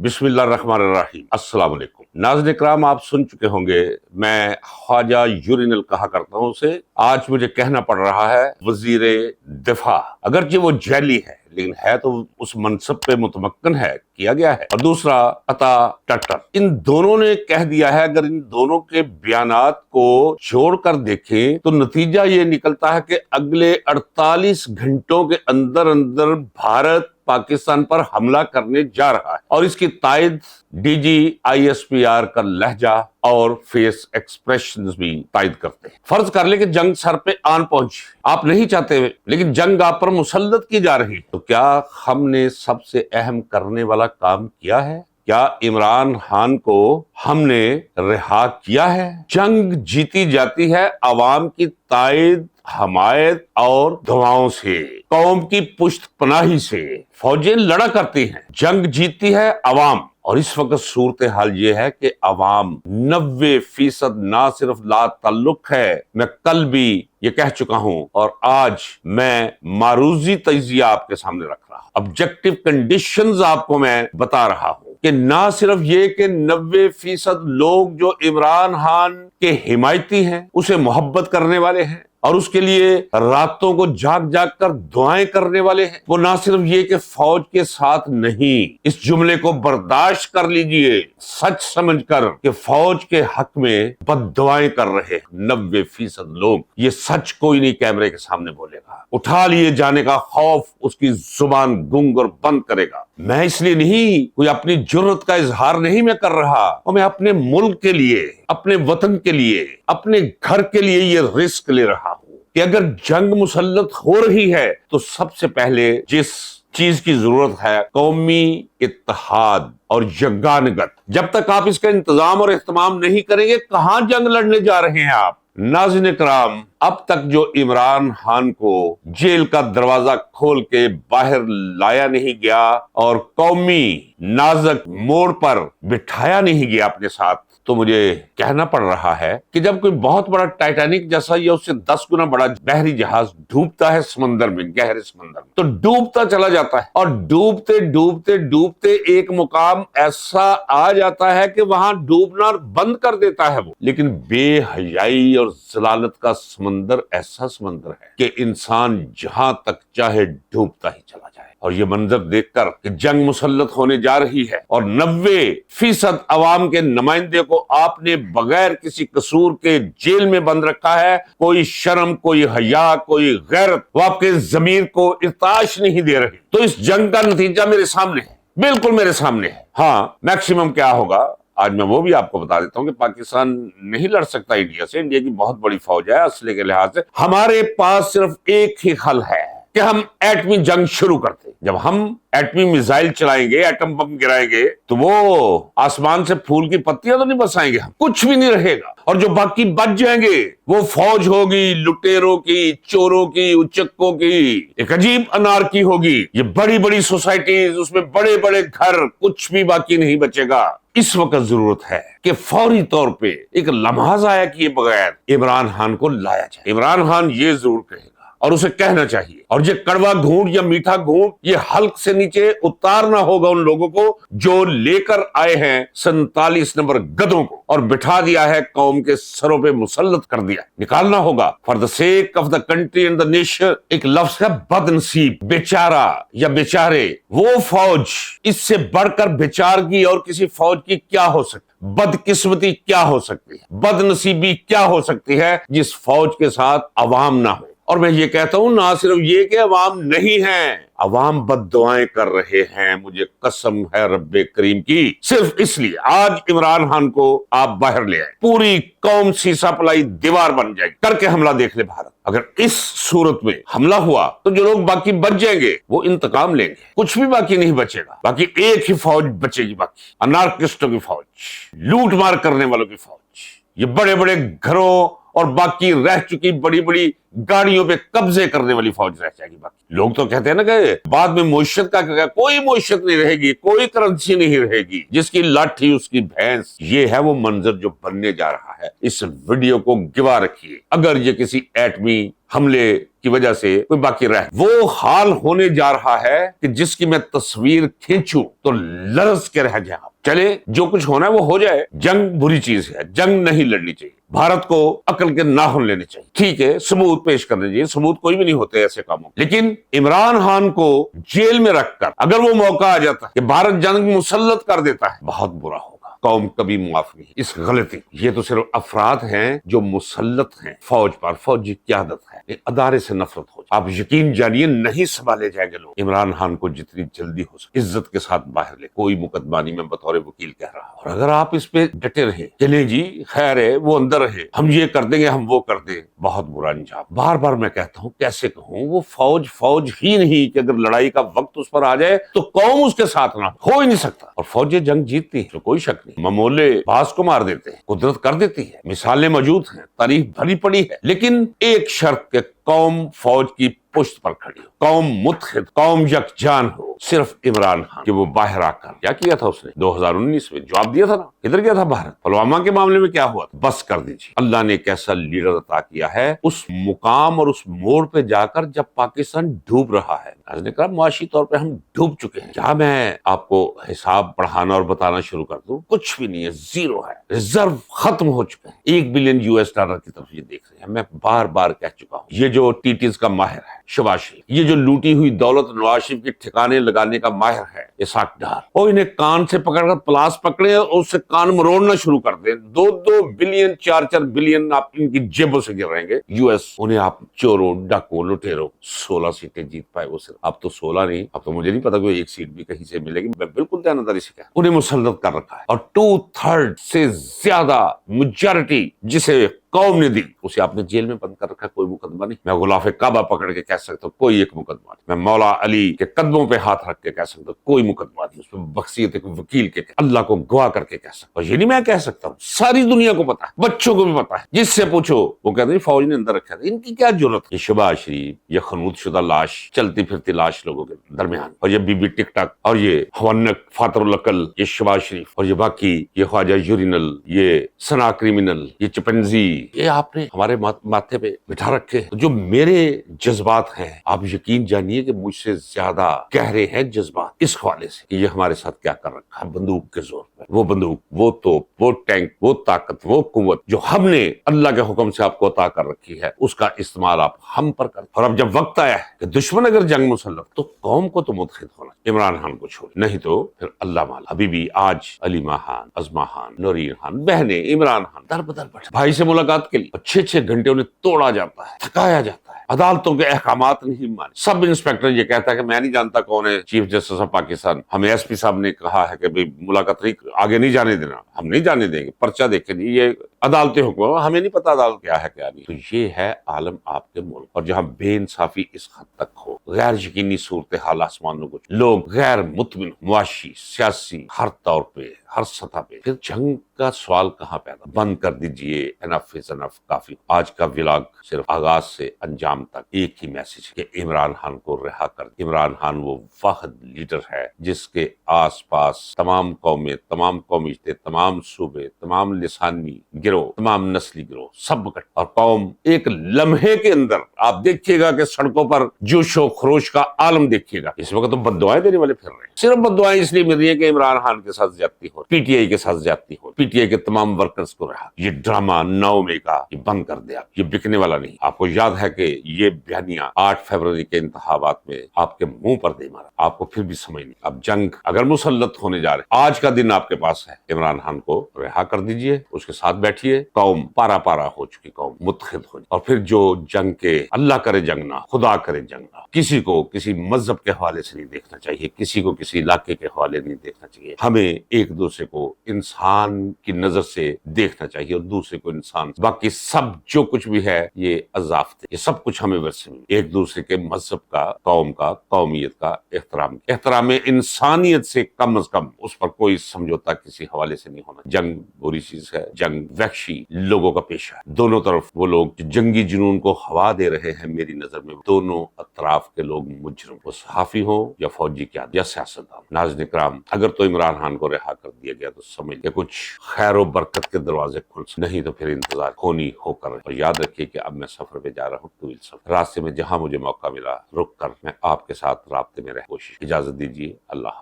बिस्मिल्लाहिर्रहमानिर्रहीम। अस्सलाम वालेकुम। नाज़रीन इकराम, आप सुन चुके होंगे मैं ख्वाजा यूरिनल कहा करता हूं उसे। आज मुझे कहना पड़ रहा है वजीरे दिफा। अगरचे वो जैली है लेकिन है तो उस मनसब पे मुतमक्कन है, किया गया है। और दूसरा अता टट्टर। इन दोनों ने कह दिया है, अगर इन दोनों के बयानात को जोड़कर देखें तो नतीजा ये निकलता है कि अगले 48 घंटों के अंदर अंदर भारत पाकिस्तान पर हमला करने जा रहा है। और इसकी तायद DGISPR का लहजा और फेस एक्सप्रेशंस भी तायद करते हैं। फर्ज कर ले कि जंग सर पे आन पहुंची, आप नहीं चाहते लेकिन जंग आप पर मुसल्लत की जा रही, तो क्या हमने सबसे अहम करने वाला काम किया है? क्या इमरान खान को हमने रिहा किया है? जंग जीती जाती है अवाम की तायद, हमायत और दुआओं से, कौम की पुश्त पनाही से। फौजें लड़ा करती हैं, जंग जीतती है अवाम। और इस वक्त सूरत हाल ये है कि अवाम 90% ना सिर्फ ला ताल्लुक है, मैं कल भी ये कह चुका हूं और आज मैं मारूजी तजिया आपके सामने रख रहा हूं, ऑब्जेक्टिव कंडीशंस आपको मैं बता रहा हूं कि ना सिर्फ ये कि 90% लोग जो इमरान खान के हिमायती हैं, उसे मोहब्बत करने वाले हैं और उसके लिए रातों को जाग जाग कर दुआएं करने वाले हैं, वो ना सिर्फ ये कि फौज के साथ नहीं, इस जुमले को बर्दाश्त कर लीजिए सच समझकर कि फौज के हक में बद्दुआएं कर रहे हैं 90% लोग। ये सच कोई नहीं कैमरे के सामने बोलेगा, उठा लिए जाने का खौफ उसकी जुबान गूंग और बंद करेगा। मैं इसलिए नहीं, कोई अपनी जुर्रत का इजहार नहीं मैं कर रहा, और मैं अपने मुल्क के लिए, अपने वतन के लिए, अपने घर के लिए ये रिस्क ले रहा हूं कि अगर जंग मुसल्लत हो रही है तो सबसे पहले जिस चीज की जरूरत है, कौमी इत्तेहाद और यगानगत। जब तक आप इसका इंतजाम और इख्तिमाम नहीं करेंगे, कहां जंग लड़ने जा रहे हैं आप? नाज़रीन इकराम, अब तक जो इमरान खान को जेल का दरवाजा खोल के बाहर लाया नहीं गया और कौमी नाजक मोड़ पर बिठाया नहीं गया अपने साथ, तो मुझे कहना पड़ रहा है कि जब कोई बहुत बड़ा टाइटैनिक जैसा या उससे 10 गुना बड़ा बहरी जहाज डूबता है समंदर में, गहरे समंदर में, तो डूबता चला जाता है और डूबते डूबते डूबते एक मुकाम ऐसा आ जाता है कि वहां डूबना बंद कर देता है वो। लेकिन बेहयाई और जलालत का समंदर ऐसा समंदर है कि इंसान जहां तक चाहे डूबता ही चला जाए। और ये मंजर देखकर कि जंग मुसल्लत होने जा रही है और 90% अवाम के नुमाइंदे को आपने बगैर किसी कसूर के जेल में बंद रखा है, कोई शर्म, कोई हया, कोई गैरत, वो आपके ज़मीर को इर्ताश नहीं दे रही। तो इस जंग का नतीजा मेरे सामने है, बिल्कुल मेरे सामने है। हाँ, मैक्सिमम क्या होगा आज मैं वो भी आपको बता देता हूं कि पाकिस्तान नहीं लड़ सकता इंडिया से। इंडिया की बहुत बड़ी फौज है, असले के लिहाज से हमारे पास सिर्फ एक ही हल है कि हम एटमी जंग शुरू करते। जब हम एटमी मिसाइल चलाएंगे, एटम बम गिराएंगे, तो वो आसमान से फूल की पत्तियां तो नहीं बरसाएंगे, हम कुछ भी नहीं रहेगा। और जो बाकी बच जाएंगे वो फौज होगी, लुटेरों की, चोरों की, उचक्कों की, एक अजीब अनारकी होगी। ये बड़ी बड़ी सोसाइटीज, उसमें बड़े बड़े घर, कुछ भी बाकी नहीं बचेगा। इस वक्त जरूरत है कि फौरी तौर पे एक लम्हा जाया किए बगैर इमरान खान को लाया जाए। इमरान खान ये जरूर कहेगा और उसे कहना चाहिए, और ये कड़वा घूंट या मीठा घूंट ये हल्क से नीचे उतारना होगा उन लोगों को जो लेकर आए हैं 47 नंबर गधों को और बिठा दिया है, कौम के सरों पे मुसल्लत कर दिया। निकालना होगा for the sake of the country and the nation. एक लफ्ज है बदनसीब, बेचारा या बेचारे। वो फौज, इससे बढ़कर बेचारगी और किसी फौज की क्या हो सकती, बदकिस्मती क्या हो सकती है, बदनसीबी क्या हो सकती है जिस फौज के साथ अवाम ना हो। और मैं ये कहता हूं, ना सिर्फ ये कि अवाम नहीं है, अवाम बद्दुआएं कर रहे हैं, मुझे कसम है रब्बे करीम की। सिर्फ इसलिए आज इमरान खान को आप बाहर ले आए, पूरी कौम सीसा पलाई दीवार बन जाएगी, करके हमला देख ले भारत। अगर इस सूरत में हमला हुआ तो जो लोग बाकी बच जाएंगे वो इंतकाम लेंगे, कुछ भी बाकी नहीं बचेगा। बाकी एक ही फौज बचेगी, बाकी अनार्किस्टों की फौज, लूट मार करने वालों की फौज, ये बड़े बड़े घरों और बाकी रह चुकी बड़ी बड़ी गाड़ियों पे कब्जे करने वाली फौज रह जाएगी। बाकी लोग तो कहते हैं ना कि बाद में मोइशत का क्या, कोई मोइशत नहीं रहेगी, कोई करेंसी नहीं रहेगी, जिसकी लाठी उसकी भैंस। ये है वो मंजर जो बनने जा रहा है। इस वीडियो को गिवा रखिए। अगर ये किसी एटमी हमले की वजह से कोई बाकी रह, वो हाल होने जा रहा है कि जिसकी मैं तस्वीर खींचूं तो लरस के रह जाए। चले, जो कुछ होना है वो हो जाए। जंग बुरी चीज है, जंग नहीं लड़नी चाहिए, भारत को अकल के नाखून लेने चाहिए। ठीक है, सबूत पेश करने चाहिए, सबूत कोई भी नहीं होते ऐसे कामों। लेकिन इमरान खान को जेल में रखकर अगर वो मौका आ जाता है कि भारत जंग मुसल्लत कर देता है, बहुत बुरा होगा। कौम कभी मुआफ नहीं इस गलती। ये तो सिर्फ अफराद हैं जो मुसल्लत हैं फौज पर, फौजी क्यादत है, अदारे से नफरत हो जाए। आप यकीन जानिए नहीं संभाले जाएंगे लोग। इमरान खान को जितनी जल्दी हो सके इज्जत के साथ बाहर ले, कोई मुकदमा नहीं, मैं बतौर वकील कह रहा हूं। और अगर आप इस पे डटे रहे कि नहीं जी खैर है, वो अंदर रहे, हम ये कर देंगे, हम वो कर दें, बहुत बुरा अंजाम। बार बार मैं कहता हूँ, कैसे कहूँ, वो फौज ही नहीं कि अगर लड़ाई का वक्त उस पर आ जाए तो कौम उसके साथ ना हो ही नहीं सकता। और फौजें जंग जीतती है तो कोई शक नहीं, ममोले बास को मार देते हैं, कुदरत कर देती है, मिसालें मौजूद हैं, तारीफ भरी पड़ी है। लेकिन एक शर्त के कौम फौज की पुष्ट पर खड़ी हो, कौम मुत्तहिद, कौम यकजान हो। सिर्फ इमरान खान कि वो बाहर आकर क्या किया था उसने 2019 में जवाब दिया था ना, इधर गया था भारत। पुलवामा के मामले में क्या हुआ था, बस कर दीजिए। अल्लाह ने एक ऐसा लीडर अता किया है उस मुकाम और उस मोड़ पे जाकर जब पाकिस्तान डूब रहा है। मुआशी तौर पे हम डूब चुके हैं। क्या मैं आपको हिसाब पढ़ाना और बताना शुरू कर दूं? कुछ भी नहीं है, जीरो है, रिजर्व खत्म हो चुके हैं। $1 बिलियन की तरफ ये देख रहे हैं। मैं बार बार कह चुका हूँ, ये जो टीटीज का माहिर है शहबाज शरीफ, ये जो लूटी हुई दौलत नवाज शरीफ के ठिकाने लगाने का माहिर है इसाक डार, वो इन्हें कान से पकड़कर प्लास पकड़े और उससे कान मरोड़ना शुरू कर दे। 2-2 बिलियन 4-4 बिलियन आप इनकी जेबों से गिराएंगे। यूएस उन्हें आप चोरों डाकुओं लुटेरों 16 सीटें जीत पाए वो सिर्फ। अब तो 16 नहीं, अब तो मुझे नहीं पता कोई एक सीट भी कहीं से मिलेगी। मैं बिल्कुल ध्यानदारी से कह, उन्हें मुसल्लत कर रखा है और 2/3 से ज्यादा मेजॉरिटी जिसे कौम ने दी उसे आपने जेल में बंद कर रखा, कोई मुकदमा नहीं। मैं गुलाफे काबा पकड़ के कह सकता हूँ कोई एक मुकदमा नहीं। मैं मौला अली के कदमों पे हाथ रख के कह सकता हूँ कोई मुकदमा नहीं। उसमें बख्शियत एक वकील के अल्लाह को गवाह करके कह सकता हूँ। ये नहीं मैं कह सकता हूँ, सारी दुनिया को पता है, बच्चों को भी पता है, जिससे पूछो वो कहते हैं फौज ने अंदर रखा था। इनकी क्या जरूरत है? शहबाज शरीफ, ये खनूद शुदा लाश, चलती फिरती लाश लोगों के दरमियान, और ये बीबी टिकटॉक, और ये हवन्नक फातरुल अकल, ये शहबाज शरीफ, और ये बाकी ये ख्वाजा यूरिनल, ये सना क्रिमिनल, ये चिपंजी, ये आपने हमारे माथे पे बिठा रखे। तो जो मेरे जज्बात हैं, आप यकीन जानिए कि मुझसे ज्यादा गहरे हैं जज्बात इस हवाले से कि ये हमारे साथ क्या कर रखा है बंदूक के जोर पर। वो बंदूक, वो तोप, वो टैंक, वो ताकत, वो कुव्वत जो हमने अल्लाह के हुक्म से आपको अता कर रखी है, उसका इस्तेमाल आप हम पर कर। और अब जब वक्त आया है कि दुश्मन अगर जंग मुसल्लत, तो कौम को तो मुत्तहिद होना, इमरान खान को छोड़, नहीं तो फिर अल्लाह माला। अभी भी आज अलीमा खान, अजमा खान, नूरीन खान बहने इमरान खान दर बदर बैठे भाई से मुलाकात के लिए 6-6 घंटे उन्हें तोड़ा जाता है, थकाया जाता है, अदालतों के अहकामात नहीं माने। सब इंस्पेक्टर ये कहता है कि मैं नहीं जानता कौन है चीफ जस्टिस ऑफ पाकिस्तान, हमें एसपी साहब ने कहा है कि भाई मुलाकात नहीं, आगे नहीं जाने देना, हम नहीं जाने देंगे, पर्चा देखे नहीं, ये अदालती हुक्म, हमें नहीं पता अदालत क्या है क्या नहीं। तो ये है आलम आपके मुल्क, और जहां बेइंसाफी इस हद तक हो, गैर यकीनी सूरत हाल आसमानों को, लोग गैर मुतमिन, मुआशी, सियासी, हर तौर पे, हर सतह पे, फिर जंग का सवाल कहाँ पैदा? बंद कर दीजिए, एनफ इज एनफ, काफी। आज का व्लॉग सिर्फ आगाज से अंजाम तक एक ही मैसेज कि इमरान खान को रिहा कर। इमरान खान वो वाहिद लीडर है जिसके आस पास तमाम कौमें, तमाम कौमियतें, तमाम सूबे, तमाम लिसानी गिरोह, तमाम नस्ली गिरोह सब इकट्ठे, और कौम एक लम्हे के अंदर आप देखिएगा कि सड़कों पर जोशो खरोश का आलम देखिएगा। इस वक्त तो बद्दुआएं देने वाले फिर रहे हैं, सिर्फ बद्दुआएं इसलिए मिल रही है कि इमरान खान के साथ ज्यादती हो, पीटीआई के साथ ज्यादती हो, पीटीआई के तमाम वर्कर्स को रहा। ये ड्रामा 9 मई का ये बंद कर दिया, ये बिकने वाला नहीं। आपको याद है कि ये बयानिया 8 फरवरी के इंतखाबात में आपके मुंह पर दे मारा, आपको फिर भी समझ नहीं। अब जंग अगर मुसल्लत होने जा रहे, आज का दिन आपके पास है, इमरान खान को रिहा कर दीजिए, उसके साथ बैठिए। कौम पारा पारा हो चुकी, कौम मुत्तहिद हो, और फिर जो जंग के, अल्लाह करे जंग ना, खुदा करे जंग ना, किसी को किसी मजहब के हवाले से नहीं देखना चाहिए, किसी को किसी इलाके के हवाले नहीं देखना चाहिए। हमें एक दूसरे को इंसान की नजर से देखना चाहिए और दूसरे को इंसान। बाकी सब जो कुछ भी है ये अजाफ्ते, ये सब कुछ हमें वैसे में एक दूसरे के मजहब का, कौम का, कौमियत का एहतराम इंसानियत से कम अज कम उस पर कोई समझौता किसी हवाले से नहीं होना। जंग बुरी चीज है, जंग وحشی لوگوں کا پیشہ ہے۔ دونوں طرف وہ لوگ جو جنگی جنون کو ہوا دے رہے ہیں، میری نظر میں دونوں اطراف کے لوگ مجرم، وہ صحافی ہوں یا فوجی قیادت یا سیاستدان۔ ناظرین کرام، اگر تو عمران خان کو رہا کر دیا گیا تو سمجھ کہ کچھ خیر و برکت کے دروازے کھل سکتے، نہیں تو پھر انتظار ہونی ہو کر رہے۔ اور یاد رکھیے کہ اب میں سفر پہ جا رہا ہوں، طویل سفر، راستے میں جہاں مجھے موقع ملا رک کر میں آپ کے ساتھ رابطے میں رہ کوشش۔ اجازت دیجیے، اللہ حافظ۔